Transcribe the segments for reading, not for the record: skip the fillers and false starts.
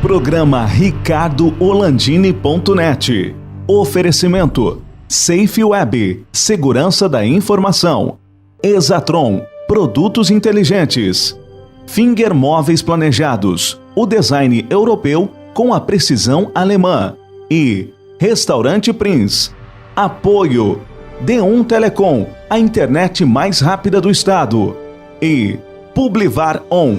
Programa RicardoOlandini.net. Oferecimento Safe Web, segurança da informação. Exatron, produtos inteligentes. Finger Móveis Planejados, o design europeu com a precisão alemã. E Restaurante Prince. Apoio D1 Telecom, a internet mais rápida do estado. E Publivar On.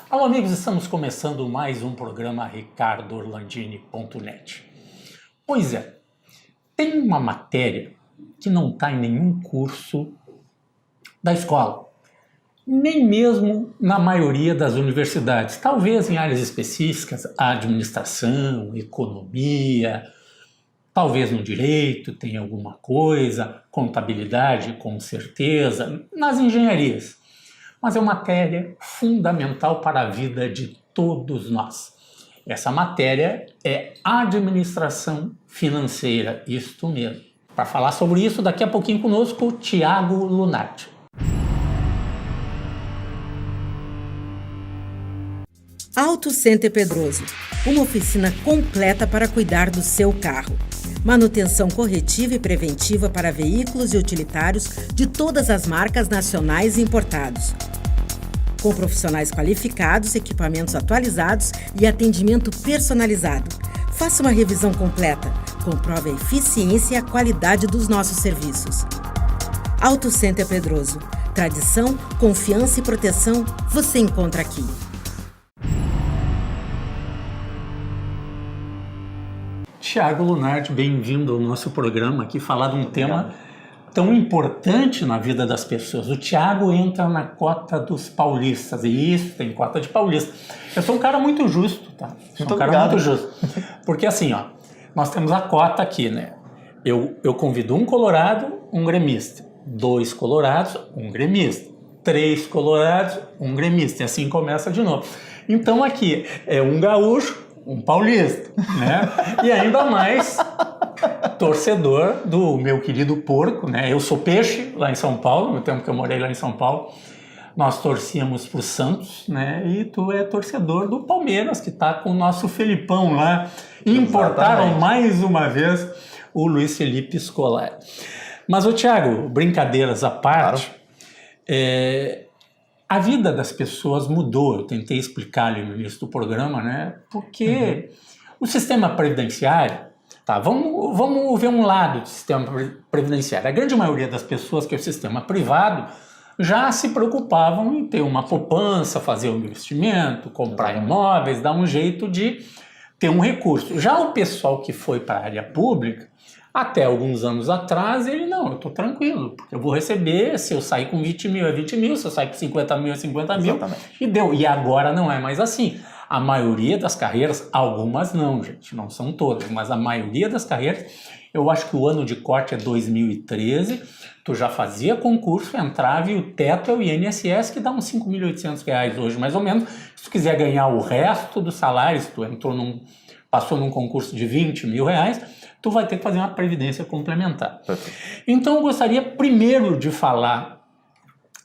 Olá amigos, estamos começando mais um programa RicardoOlandini.net. Pois é, tem uma matéria que não está em nenhum curso da escola, nem mesmo na maioria das universidades, talvez em áreas específicas, administração, economia, talvez no direito tenha alguma coisa, contabilidade com certeza, nas engenharias. Mas é uma matéria fundamental para a vida de todos nós. Essa matéria é administração financeira, isto mesmo. Para falar sobre isso, daqui a pouquinho conosco, o Thiago Lunardi. Auto Center Pedroso, uma oficina completa para cuidar do seu carro. Manutenção corretiva e preventiva para veículos e utilitários de todas as marcas nacionais e importados. Com profissionais qualificados, equipamentos atualizados e atendimento personalizado. Faça uma revisão completa. Comprove a eficiência e a qualidade dos nossos serviços. Auto Center Pedroso. Tradição, confiança e proteção você encontra aqui. Thiago Lunardi, bem-vindo ao nosso programa aqui, falar de um tema tão importante na vida das pessoas. O Thiago entra na cota dos paulistas, e isso, tem cota de paulista. Eu sou um cara muito justo, tá? Muito justo. Porque assim, ó, nós temos a cota aqui, né? Eu convido um colorado, um gremista. 2 colorados, um gremista. 3 colorados, um gremista. E assim começa de novo. Então aqui é um gaúcho, um paulista, né? E ainda mais torcedor do meu querido porco, né? Eu sou peixe lá em São Paulo, no tempo que eu morei lá em São Paulo, nós torcíamos pro Santos, né? E tu é torcedor do Palmeiras, que tá com o nosso Felipão lá. E importaram mais uma vez o Luiz Felipe Scolari. Mas, ô Thiago, brincadeiras à parte, a vida das pessoas mudou. Eu tentei explicar ali no início do programa, né? Porque o sistema previdenciário, tá? Vamos ver um lado do sistema previdenciário. A grande maioria das pessoas que é o sistema privado já se preocupavam em ter uma poupança, fazer um investimento, comprar imóveis, dar um jeito de ter um recurso. Já o pessoal que foi para a área pública, até alguns anos atrás, eu estou tranquilo, porque eu vou receber, se eu sair com 20 mil é 20 mil, se eu sair com 50 mil é 50 mil, e deu. E agora não é mais assim. A maioria das carreiras, algumas não, gente, não são todas, mas a maioria das carreiras, eu acho que o ano de corte é 2013, tu já fazia concurso, entrava e o teto é o INSS, que dá uns R$ 5.800 hoje, mais ou menos. Se tu quiser ganhar o resto do salário, se tu passou num concurso de 20 mil reais, tu vai ter que fazer uma previdência complementar. Então eu gostaria primeiro de falar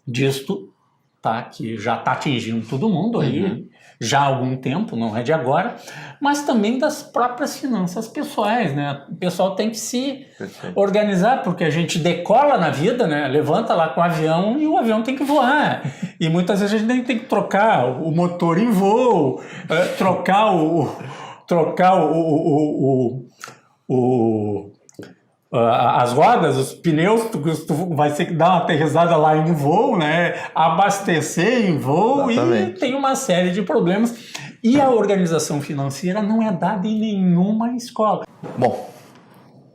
disto, tá? Que já está atingindo todo mundo aí, já há algum tempo, não é de agora, mas também das próprias finanças pessoais, né? O pessoal tem que se organizar, porque a gente decola na vida, né? Levanta lá com o avião e o avião tem que voar. E muitas vezes a gente tem que trocar o motor em voo, trocar as rodas, os pneus, tu vai ter que dar uma aterrissada lá em voo, né? Abastecer em voo. Exatamente. E tem uma série de problemas. E a organização financeira não é dada em nenhuma escola. Bom,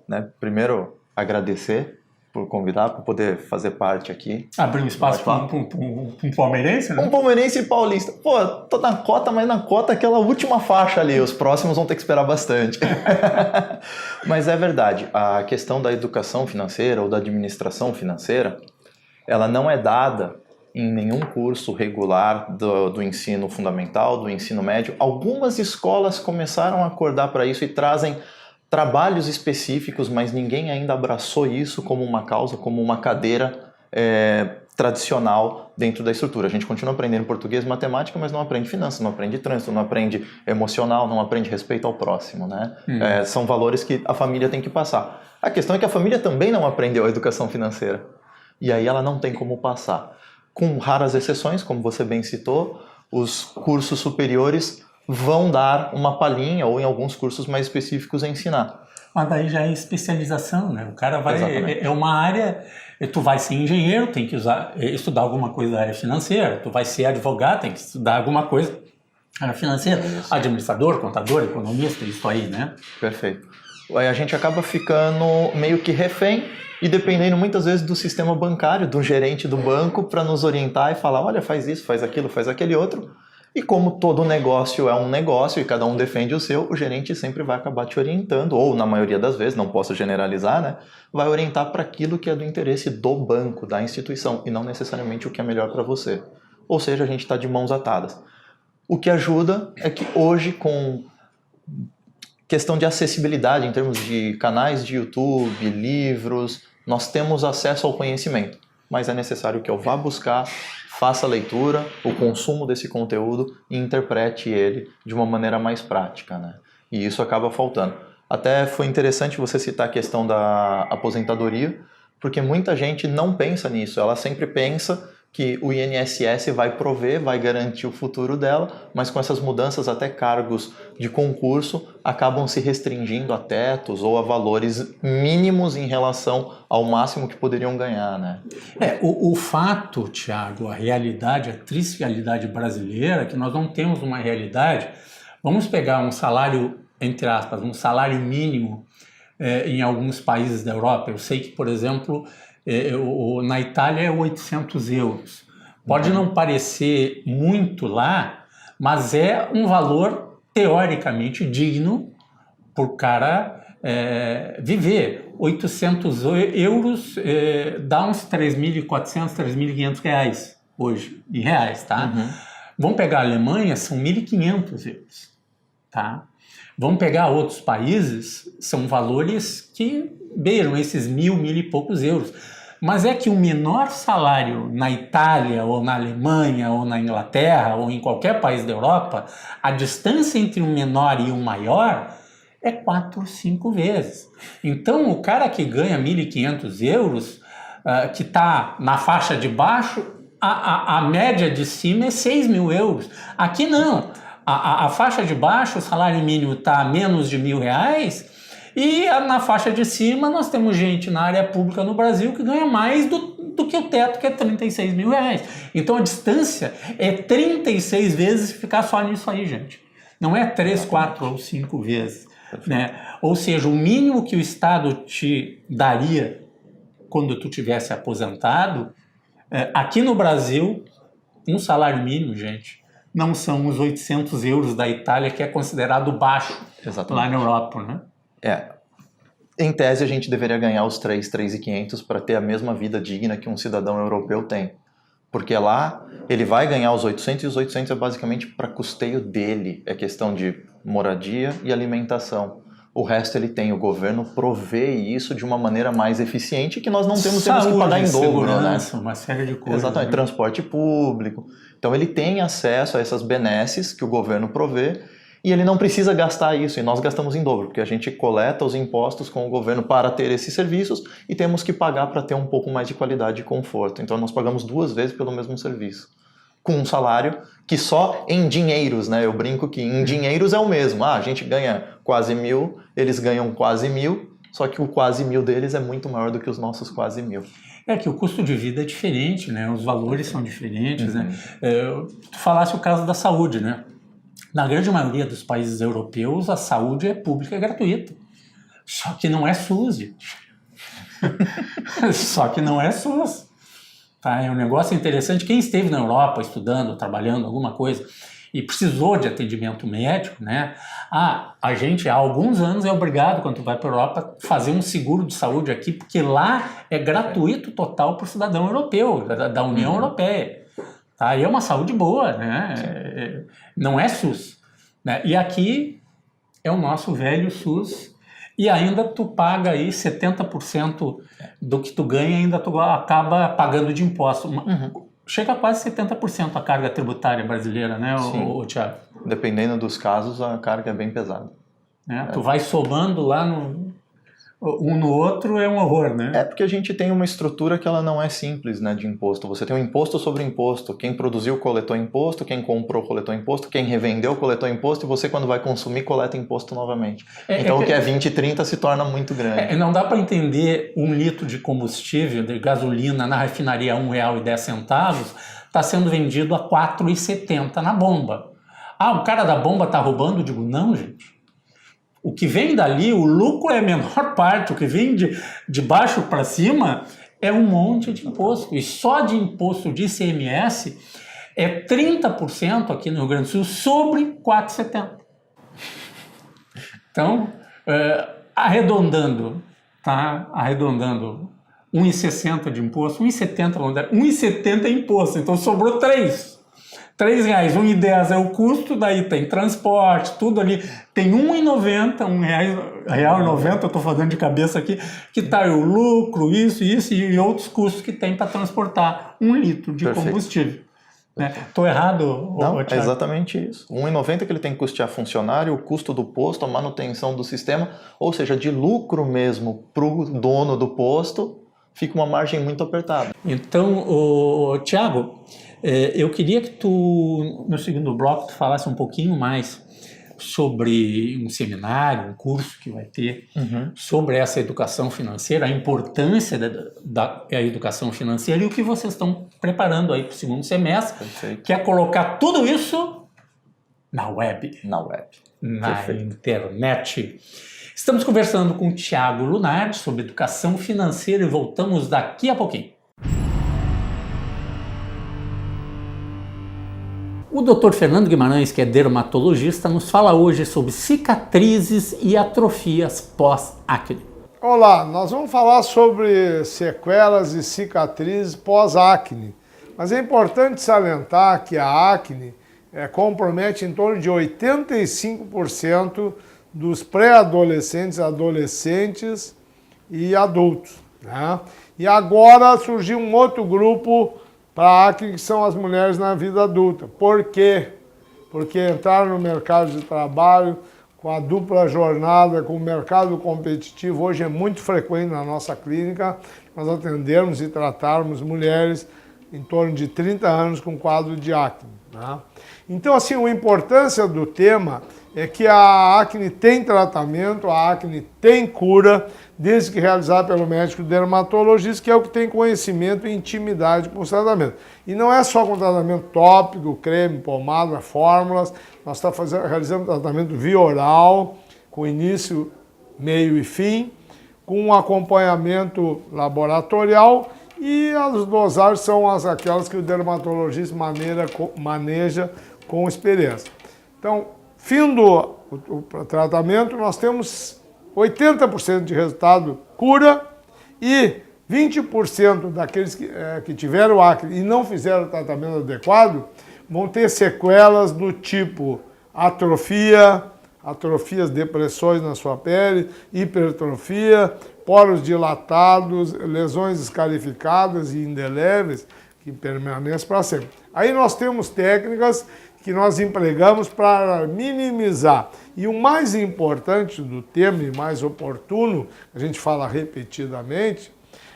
né, primeiro agradecer por convidar, por poder fazer parte aqui. Abrir um espaço para um palmeirense, né? Um palmeirense e paulista. Pô, tô na cota, mas na cota aquela última faixa ali, os próximos vão ter que esperar bastante. Mas é verdade, a questão da educação financeira ou da administração financeira, ela não é dada em nenhum curso regular do ensino fundamental, do ensino médio. Algumas escolas começaram a acordar para isso e trazem trabalhos específicos, mas ninguém ainda abraçou isso como uma causa, como uma cadeira tradicional dentro da estrutura. A gente continua aprendendo português e matemática, mas não aprende finanças, não aprende trânsito, não aprende emocional, não aprende respeito ao próximo, né? São valores que a família tem que passar. A questão é que a família também não aprendeu a educação financeira. E aí ela não tem como passar. Com raras exceções, como você bem citou, os cursos superiores vão dar uma palhinha, ou em alguns cursos mais específicos, ensinar. Mas daí já é especialização, né? O cara vai... Exatamente. É uma área... Tu vai ser engenheiro, tem que estudar alguma coisa da área financeira. Tu vai ser advogado, tem que estudar alguma coisa da área financeira. Administrador, contador, economista, isso aí, né? Perfeito. Aí a gente acaba ficando meio que refém e dependendo muitas vezes do sistema bancário, do gerente do banco, para nos orientar e falar, olha, faz isso, faz aquilo, faz aquele outro. E como todo negócio é um negócio e cada um defende o seu, o gerente sempre vai acabar te orientando, ou na maioria das vezes, não posso generalizar, né? Vai orientar para aquilo que é do interesse do banco, da instituição, e não necessariamente o que é melhor para você. Ou seja, a gente está de mãos atadas. O que ajuda é que hoje, com questão de acessibilidade em termos de canais de YouTube, livros, nós temos acesso ao conhecimento, mas é necessário que eu vá buscar, faça a leitura, o consumo desse conteúdo e interprete ele de uma maneira mais prática, né? E isso acaba faltando. Até foi interessante você citar a questão da aposentadoria, porque muita gente não pensa nisso, ela sempre pensa que o INSS vai prover, vai garantir o futuro dela, mas com essas mudanças até cargos de concurso acabam se restringindo a tetos ou a valores mínimos em relação ao máximo que poderiam ganhar, né? O fato, Thiago, a realidade, a triste realidade brasileira, que nós não temos uma realidade. Vamos pegar um salário, entre aspas, um salário mínimo em alguns países da Europa. Eu sei que, por exemplo, na Itália é 800 euros. Pode não parecer muito lá, mas é um valor teoricamente digno por cara viver. 800 euros dá uns 3.400, 3.500 reais hoje, em reais, tá? Vamos pegar a Alemanha, são 1.500 euros, tá? Vamos pegar outros países, são valores que beiram esses 1.000 e poucos euros. Mas é que o menor salário na Itália, ou na Alemanha, ou na Inglaterra, ou em qualquer país da Europa, a distância entre o menor e o maior é 4 ou 5 vezes. Então, o cara que ganha 1.500 euros, que está na faixa de baixo, a média de cima é 6.000 euros. Aqui não. A faixa de baixo, o salário mínimo está a menos de R$1.000, e na faixa de cima nós temos gente na área pública no Brasil que ganha mais do que o teto, que é R$36.000. Então a distância é 36 vezes ficar só nisso aí, gente. Não é 3, 4 ou 5 vezes. Né? Ou seja, o mínimo que o Estado te daria quando tu tivesse aposentado, aqui no Brasil, um salário mínimo, gente, não são os 800 euros da Itália, que é considerado baixo. Exatamente. Lá na Europa, né? Em tese, a gente deveria ganhar os 3.500 para ter a mesma vida digna que um cidadão europeu tem. Porque lá, ele vai ganhar os 800 e os 800 é basicamente para custeio dele. É questão de moradia e alimentação. O resto ele tem, o governo provê isso de uma maneira mais eficiente que nós não temos que pagar em dobro, né? Uma série de coisas. Exatamente, né? Transporte público. Então ele tem acesso a essas benesses que o governo provê e ele não precisa gastar isso, e nós gastamos em dobro, porque a gente coleta os impostos com o governo para ter esses serviços e temos que pagar para ter um pouco mais de qualidade e conforto. Então nós pagamos 2 vezes pelo mesmo serviço, com um salário que só em dinheiros, né? Eu brinco que em dinheiros é o mesmo. A gente ganha quase 1.000, eles ganham quase 1.000, só que o quase 1.000 deles é muito maior do que os nossos quase 1.000. É que o custo de vida é diferente, né? Os valores são diferentes, né? Tu falasse o caso da saúde, né? Na grande maioria dos países europeus, a saúde é pública e gratuita. Só que não é SUS, gente. Só que não é SUS. Tá? É um negócio interessante. Quem esteve na Europa estudando, trabalhando, alguma coisa, e precisou de atendimento médico, né? A gente há alguns anos é obrigado, quando tu vai para a Europa, fazer um seguro de saúde aqui, porque lá é gratuito total para o cidadão europeu, da União Europeia. Tá? E é uma saúde boa, né? Não é SUS. Né? E aqui é o nosso velho SUS, e ainda tu paga aí 70% do que tu ganha, ainda tu acaba pagando de imposto. Chega a quase 70% a carga tributária brasileira, né, o Thiago? Dependendo dos casos, a carga é bem pesada. Tu vai somando lá um no outro, é um horror, né? É porque a gente tem uma estrutura que ela não é simples, né, de imposto. Você tem um imposto sobre imposto. Quem produziu coletou imposto, quem comprou coletou imposto, quem revendeu coletou imposto e você, quando vai consumir, coleta imposto novamente. Então o que é 20 e 30 se torna muito grande. Não dá para entender 1 litro de combustível, de gasolina na refinaria a R$ 1,10 está sendo vendido a R$ 4,70 na bomba. O cara da bomba está roubando? Eu digo, não, gente. O que vem dali, o lucro é a menor parte, o que vem de baixo para cima é um monte de imposto. E só de imposto de ICMS é 30% aqui no Rio Grande do Sul sobre 4,70. Então, arredondando, tá? Arredondando, 1,60 de imposto, 1,70 é imposto, então sobrou 3. R$3, 1,10 é o custo, daí tem transporte, tudo ali, tem R$1,90, R$1,90, eu estou falando de cabeça aqui, que está o lucro, isso e outros custos que tem para transportar 1 litro de combustível. Estou errado? Não, é exatamente isso. R$1,90 que ele tem que custear funcionário, o custo do posto, a manutenção do sistema, ou seja, de lucro mesmo para o dono do posto, fica uma margem muito apertada. Então, Thiago, eu queria que tu, no segundo bloco, tu falasse um pouquinho mais sobre um seminário, um curso que vai ter sobre essa educação financeira, a importância da educação financeira e o que vocês estão preparando aí para o segundo semestre, que é colocar tudo isso na web. Na internet. Estamos conversando com o Thiago Lunardi sobre educação financeira e voltamos daqui a pouquinho. O Dr. Fernando Guimarães, que é dermatologista, nos fala hoje sobre cicatrizes e atrofias pós-acne. Olá, nós vamos falar sobre sequelas e cicatrizes pós-acne. Mas é importante salientar que a acne compromete em torno de 85% dos pré-adolescentes, adolescentes e adultos. Né? E agora surgiu um outro grupo para a acne, que são as mulheres na vida adulta. Por quê? Porque entraram no mercado de trabalho com a dupla jornada, com o mercado competitivo. Hoje é muito frequente na nossa clínica nós atendermos e tratarmos mulheres em torno de 30 anos com quadro de acne. Né? Então, assim, a importância do tema é que a acne tem tratamento, a acne tem cura, desde que realizada pelo médico dermatologista, que é o que tem conhecimento e intimidade com o tratamento. E não é só com tratamento tópico, creme, pomada, fórmulas, nós estamos realizando tratamento via oral, com início, meio e fim, com um acompanhamento laboratorial, e as dosagens são aquelas que o dermatologista maneja com experiência. Então, findo o tratamento, nós temos 80% de resultado cura e 20% daqueles que tiveram acne e não fizeram o tratamento adequado vão ter sequelas do tipo atrofias, depressões na sua pele, hipertrofia, poros dilatados, lesões escarificadas e indeléveis que permanecem para sempre. Aí nós temos técnicas que nós empregamos para minimizar. E o mais importante do tema e mais oportuno, a gente fala repetidamente,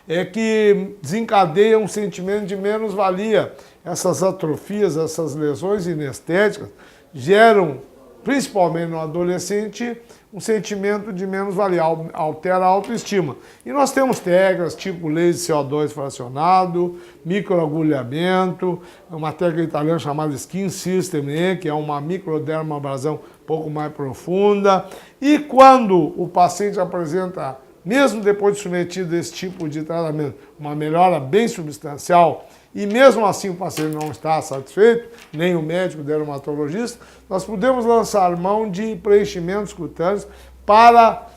é que desencadeia um sentimento de menos-valia. Essas atrofias, essas lesões inestéticas geram, principalmente no adolescente, um sentimento de menos-valia, altera a autoestima. E nós temos técnicas tipo laser CO2 fracionado, microagulhamento, uma técnica italiana chamada Skin System, que é uma microdermabrasão um pouco mais profunda. E quando o paciente apresenta, mesmo depois de submetido a esse tipo de tratamento, uma melhora bem substancial, e mesmo assim o paciente não está satisfeito, nem o médico dermatologista, nós podemos lançar mão de preenchimentos cutâneos para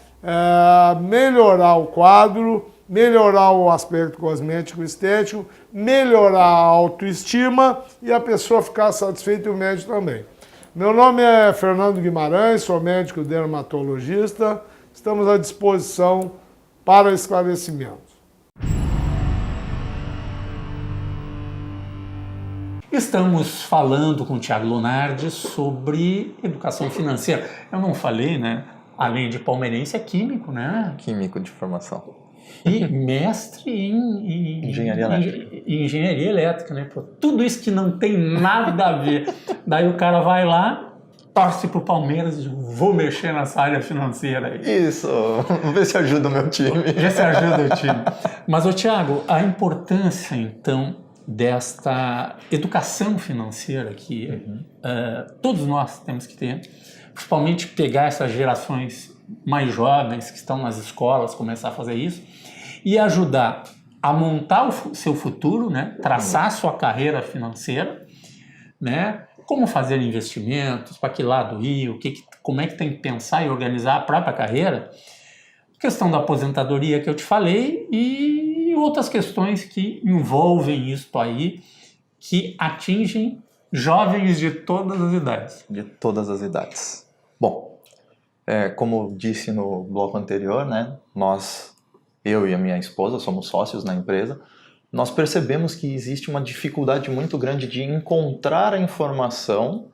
melhorar o quadro, melhorar o aspecto cosmético estético, melhorar a autoestima e a pessoa ficar satisfeita e o médico também. Meu nome é Fernando Guimarães, sou médico dermatologista, estamos à disposição para esclarecimento. Estamos falando com o Thiago Lunardi sobre educação financeira. Eu não falei, né? Além de palmeirense, é químico, né? Químico de formação. E mestre em engenharia elétrica, né? Pô, tudo isso que não tem nada a ver. Daí o cara vai lá, torce pro Palmeiras e diz, vou mexer nessa área financeira aí. Isso, vamos ver se ajuda o meu time. Vê se ajuda o time. Mas, ô Thiago, a importância, então, desta educação financeira que todos nós temos que ter, principalmente pegar essas gerações mais jovens que estão nas escolas, começar a fazer isso, e ajudar a montar o seu futuro, né? Traçar a sua carreira financeira, né? Como fazer investimentos, para que lado ir, como é que tem que pensar e organizar a própria carreira, questão da aposentadoria que eu te falei e outras questões que envolvem isso aí, que atingem jovens de todas as idades. De todas as idades. Bom, como disse no bloco anterior, né, eu e a minha esposa, somos sócios na empresa, nós percebemos que existe uma dificuldade muito grande de encontrar a informação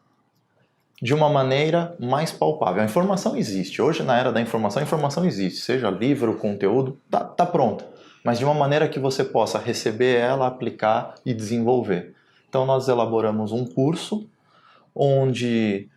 de uma maneira mais palpável. A informação existe. Hoje, na era da informação, a informação existe. Seja livro, conteúdo, tá pronta. Mas de uma maneira que você possa receber ela, aplicar e desenvolver. Então, nós elaboramos um curso onde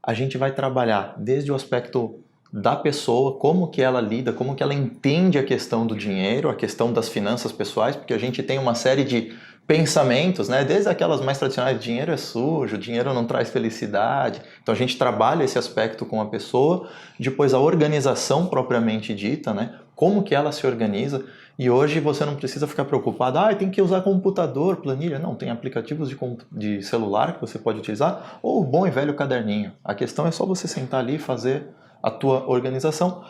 a gente vai trabalhar desde o aspecto da pessoa, como que ela lida, como que ela entende a questão do dinheiro, a questão das finanças pessoais, porque a gente tem uma série de pensamentos, né? Desde aquelas mais tradicionais, dinheiro é sujo, dinheiro não traz felicidade. Então a gente trabalha esse aspecto com a pessoa, depois a organização propriamente dita, né? Como que ela se organiza. E hoje você não precisa ficar preocupado, tem que usar computador, planilha. Não, tem aplicativos de celular que você pode utilizar, ou o bom e velho caderninho. A questão é só você sentar ali e fazer a tua organização.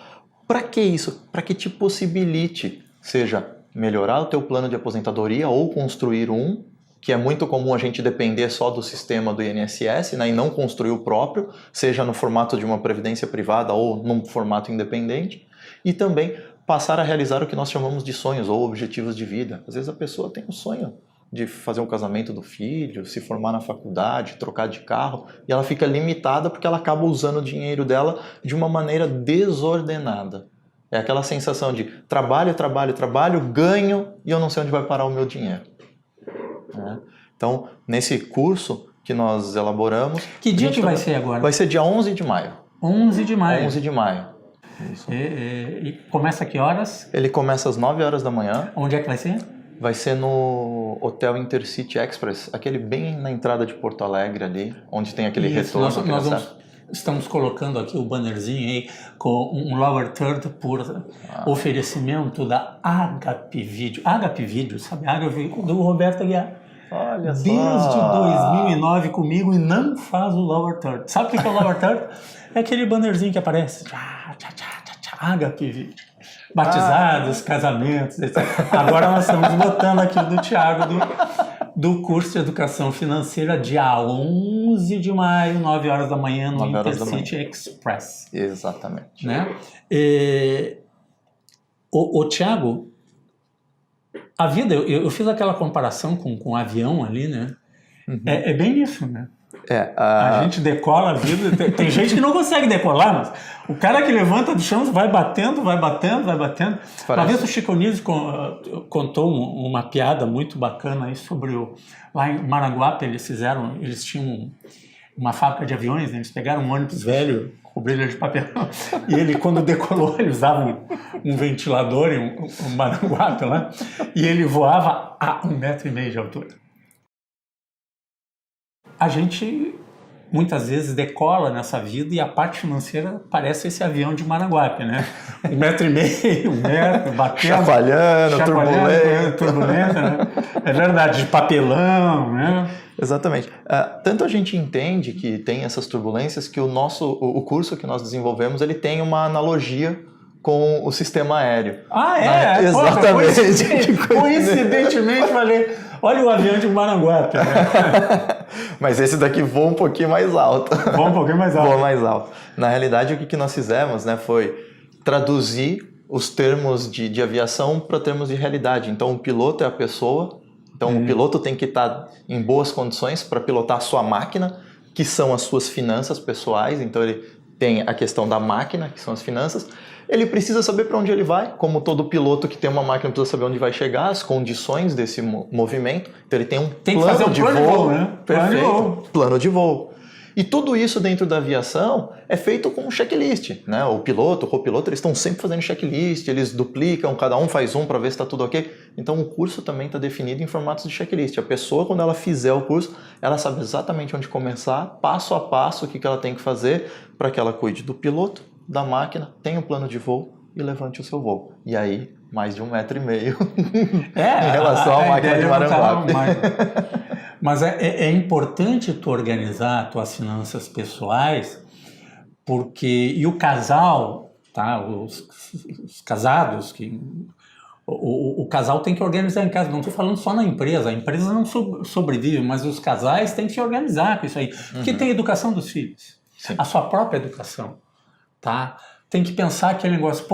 Para que isso? Para que te possibilite, seja melhorar o teu plano de aposentadoria ou construir um, que é muito comum a gente depender só do sistema do INSS, né, e não construir o próprio, seja no formato de uma previdência privada ou num formato independente, e também passar a realizar o que nós chamamos de sonhos ou objetivos de vida. Às vezes a pessoa tem um sonho de fazer um casamento do filho, se formar na faculdade, trocar de carro, e ela fica limitada porque ela acaba usando o dinheiro dela de uma maneira desordenada. É aquela sensação de trabalho, ganho e eu não sei onde vai parar o meu dinheiro. Então, nesse curso que nós elaboramos... Que dia que vai ser agora? Vai ser dia 11 de maio. 11 de maio. 11 de maio. Isso. E começa a que horas? Ele começa às 9 horas da manhã. Onde é que vai ser? Vai ser no Hotel Intercity Express, aquele bem na entrada de Porto Alegre ali, onde tem aquele retorno. Nós estamos colocando aqui o bannerzinho aí com um lower third por oferecimento da Agape Video. Agape Video, sabe? Agape do Roberto Aguiar. Olha só. Desde 2009 comigo e não faz o lower third. Sabe o que é o lower third? É aquele bannerzinho que aparece. Agape Video. Batizados, casamentos, etc. Agora nós estamos botando aqui do Thiago do curso de Educação Financeira, dia 11 de maio, 9 horas da manhã, no Intercity Express. Exatamente. Né? O Thiago, a vida, eu fiz aquela comparação com o avião ali, né? Uhum. É bem isso, né? A gente decola a vida, tem gente que não consegue decolar, mas o cara que levanta do chão vai batendo. Uma vez o Chico Anísio contou uma piada muito bacana aí sobre lá em Maranguape, eles tinham uma fábrica de aviões, né? Eles pegaram um ônibus velho, cobriram ele de papelão, e ele, quando decolou, ele usava um ventilador em um Maranguape lá, e ele voava a 1,5 metro de altura. A gente muitas vezes decola nessa vida e a parte financeira parece esse avião de Maranguape, né? 1,5 metro, 1 metro, batendo, chacoalhando, turbulenta, né? É verdade, de papelão, né? Exatamente. Tanto a gente entende que tem essas turbulências que o curso que nós desenvolvemos, ele tem uma analogia com o sistema aéreo. Exatamente. Coincidentemente falei, olha o avião de Maranguape. Né? Mas esse daqui voa um pouquinho mais alto. Voa um pouquinho mais alto. Voa mais alto. Na realidade, o que nós fizemos, né, foi traduzir os termos de aviação para termos de realidade. Então, o piloto é a pessoa, então o piloto tem que estar em boas condições para pilotar a sua máquina, que são as suas finanças pessoais. Então, ele tem a questão da máquina, que são as finanças. Ele precisa saber para onde ele vai, como todo piloto que tem uma máquina precisa saber onde vai chegar, as condições desse movimento. Então, ele tem um plano de voo, né? Perfeito, plano de voo. E tudo isso dentro da aviação é feito com um checklist, né? O piloto, o copiloto, eles estão sempre fazendo checklist, eles duplicam, cada um faz um para ver se está tudo ok. Então o curso também está definido em formatos de checklist. A pessoa, quando ela fizer o curso, ela sabe exatamente onde começar, passo a passo, o que ela tem que fazer para que ela cuide do piloto, da máquina, tenha um plano de voo e levante o seu voo. E aí, mais de 1,5 metro em relação à máquina de Maranguape. Mas é importante tu organizar as tuas finanças pessoais, porque e o casal, tá? Os casados, o casal tem que organizar em casa. Não estou falando só na empresa, a empresa não sobrevive, mas os casais têm que se organizar com isso aí. Porque tem a educação dos filhos, a sua própria educação, tá? Tem que pensar aquele negócio,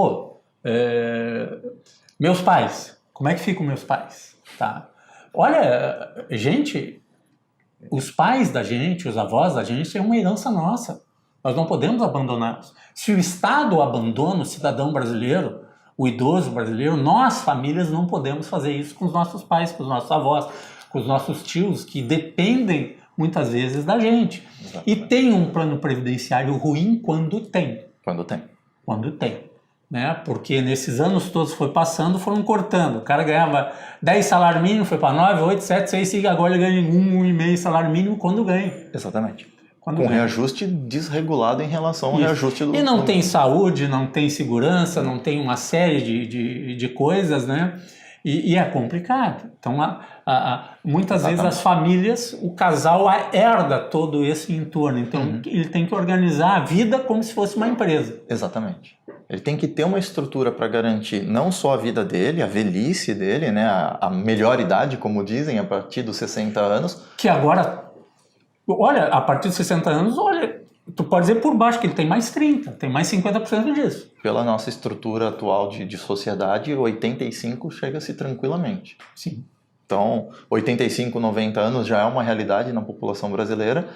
meus pais, como é que ficam meus pais, tá? Olha, gente, os pais da gente, os avós da gente, é uma herança nossa. Nós não podemos abandoná-los. Se o Estado abandona o cidadão brasileiro, o idoso brasileiro, nós, famílias, não podemos fazer isso com os nossos pais, com os nossos avós, com os nossos tios, que dependem muitas vezes da gente. Exatamente. E tem um plano previdenciário ruim quando tem. Quando tem. Né? Porque nesses anos todos foi passando, foram cortando. O cara ganhava 10 salário mínimo, foi para 9, 8, 7, 6, e agora ele ganha 1,5 salário mínimo quando ganha. Exatamente. Com reajuste desregulado em relação ao reajuste do... E não tem saúde, não tem segurança, não tem uma série de coisas, né? E é complicado. Então, muitas vezes as famílias, o casal herda todo esse entorno. Então, ele tem que organizar a vida como se fosse uma empresa. Exatamente. Ele tem que ter uma estrutura para garantir não só a vida dele, a velhice dele, né? A melhor idade, como dizem, a partir dos 60 anos. Que agora, olha, a partir dos 60 anos, olha, tu pode dizer por baixo que ele tem mais 30, tem mais 50% disso. Pela nossa estrutura atual de sociedade, 85 chega-se tranquilamente. Sim. Então, 85, 90 anos já é uma realidade na população brasileira.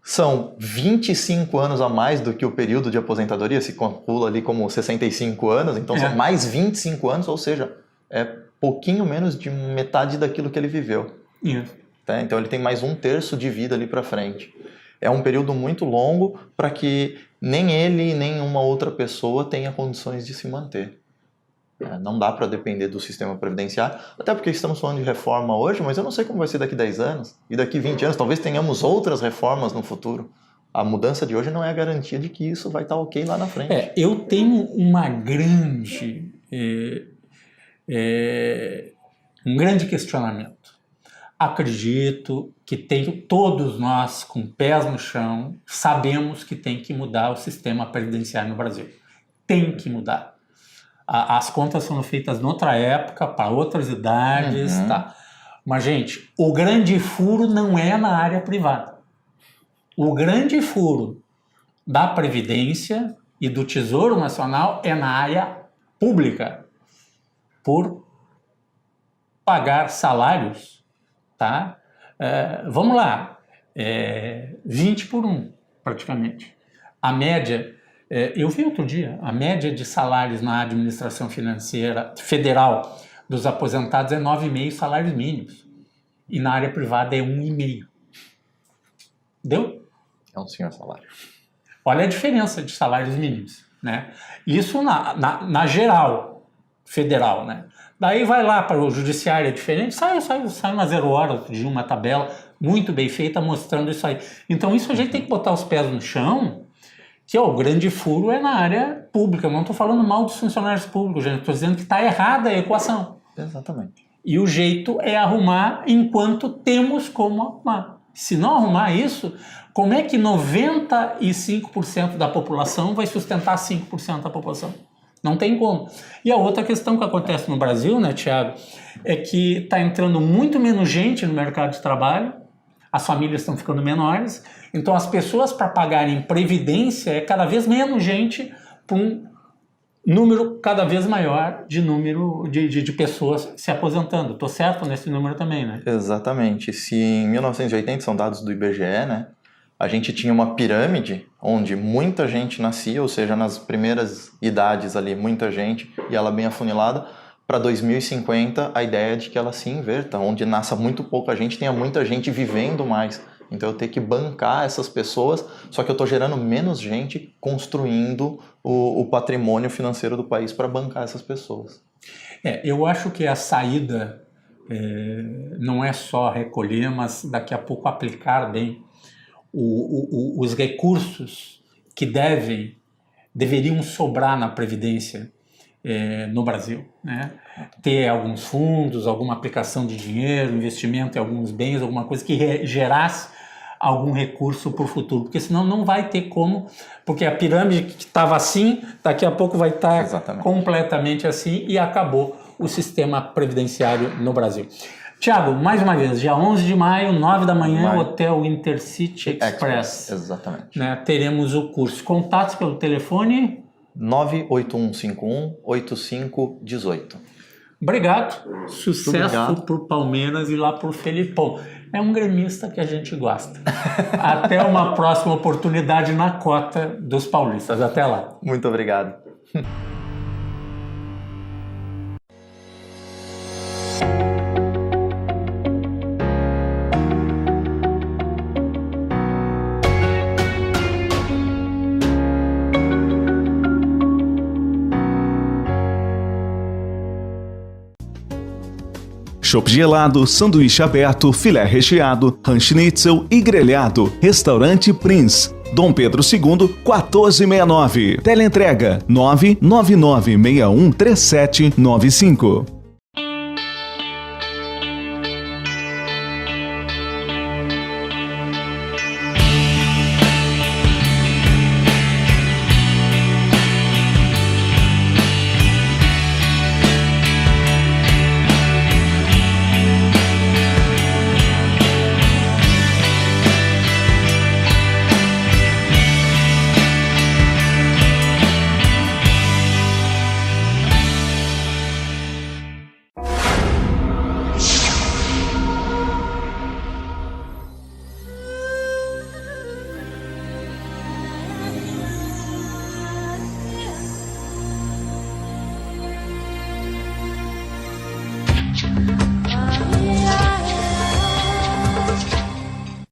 São 25 anos a mais do que o período de aposentadoria, se calcula ali como 65 anos, então são mais 25 anos, ou seja, é pouquinho menos de metade daquilo que ele viveu. Isso. Tá? Então ele tem mais 1/3 de vida ali para frente. É um período muito longo para que nem ele nem uma outra pessoa tenha condições de se manter. Não dá para depender do sistema previdenciário, até porque estamos falando de reforma hoje, mas eu não sei como vai ser daqui 10 anos, e daqui 20 anos, talvez tenhamos outras reformas no futuro. A mudança de hoje não é a garantia de que isso vai estar ok lá na frente. Eu tenho uma um grande questionamento. Acredito que todos nós, com pés no chão, sabemos que tem que mudar o sistema previdenciário no Brasil. Tem que mudar. As contas foram feitas noutra época, para outras idades, tá? Mas, gente, o grande furo não é na área privada. O grande furo da Previdência e do Tesouro Nacional é na área pública, por pagar salários, tá? Vamos lá, 20 por 1, praticamente. A média... eu vi outro dia, a média de salários na administração financeira federal dos aposentados é 9,5 salários mínimos. E na área privada é 1,5. Deu? É um senhor salário. Olha a diferença de salários mínimos, né? Isso na geral, federal, né? Daí vai lá para o judiciário, é diferente, sai na 0 hora de uma tabela muito bem feita mostrando isso aí. Então isso a gente tem que botar os pés no chão, que o grande furo é na área pública. Eu não estou falando mal dos funcionários públicos, gente. Estou dizendo que está errada a equação. Exatamente. E o jeito é arrumar enquanto temos como arrumar. Se não arrumar isso, como é que 95% da população vai sustentar 5% da população? Não tem como. E a outra questão que acontece no Brasil, né, Thiago, é que está entrando muito menos gente no mercado de trabalho, as famílias estão ficando menores, então as pessoas para pagarem previdência é cada vez menos gente para número cada vez maior de pessoas se aposentando. Estou certo nesse número também, né? Exatamente. Se em 1980, são dados do IBGE, né? A gente tinha uma pirâmide onde muita gente nascia, ou seja, nas primeiras idades ali, muita gente, e ela bem afunilada. Para 2050, a ideia é de que ela se inverta, onde nasça muito pouca gente, tenha muita gente vivendo mais. Então eu tenho que bancar essas pessoas, só que eu estou gerando menos gente construindo o patrimônio financeiro do país para bancar essas pessoas. Eu acho que a saída não é só recolher, mas daqui a pouco aplicar bem os recursos que deveriam sobrar na Previdência no Brasil, né? Ter alguns fundos, alguma aplicação de dinheiro, investimento em alguns bens, alguma coisa que gerasse algum recurso para o futuro, porque senão não vai ter como, porque a pirâmide que estava assim, daqui a pouco vai estar completamente assim e acabou o sistema previdenciário no Brasil. Tiago, mais uma vez, dia 11 de maio, 9 da manhã, Hotel Intercity Express. Exatamente. Né, teremos o curso. Contatos pelo telefone? 98151-8518. Obrigado. Sucesso para o Palmeiras e lá para o Felipão. É um gremista que a gente gosta. Até uma próxima oportunidade na cota dos paulistas. Até lá. Muito obrigado. Chopp gelado, sanduíche aberto, filé recheado, ranch schnitzel e grelhado. Restaurante Prince, Dom Pedro II, 1469. Teleentrega 999613795.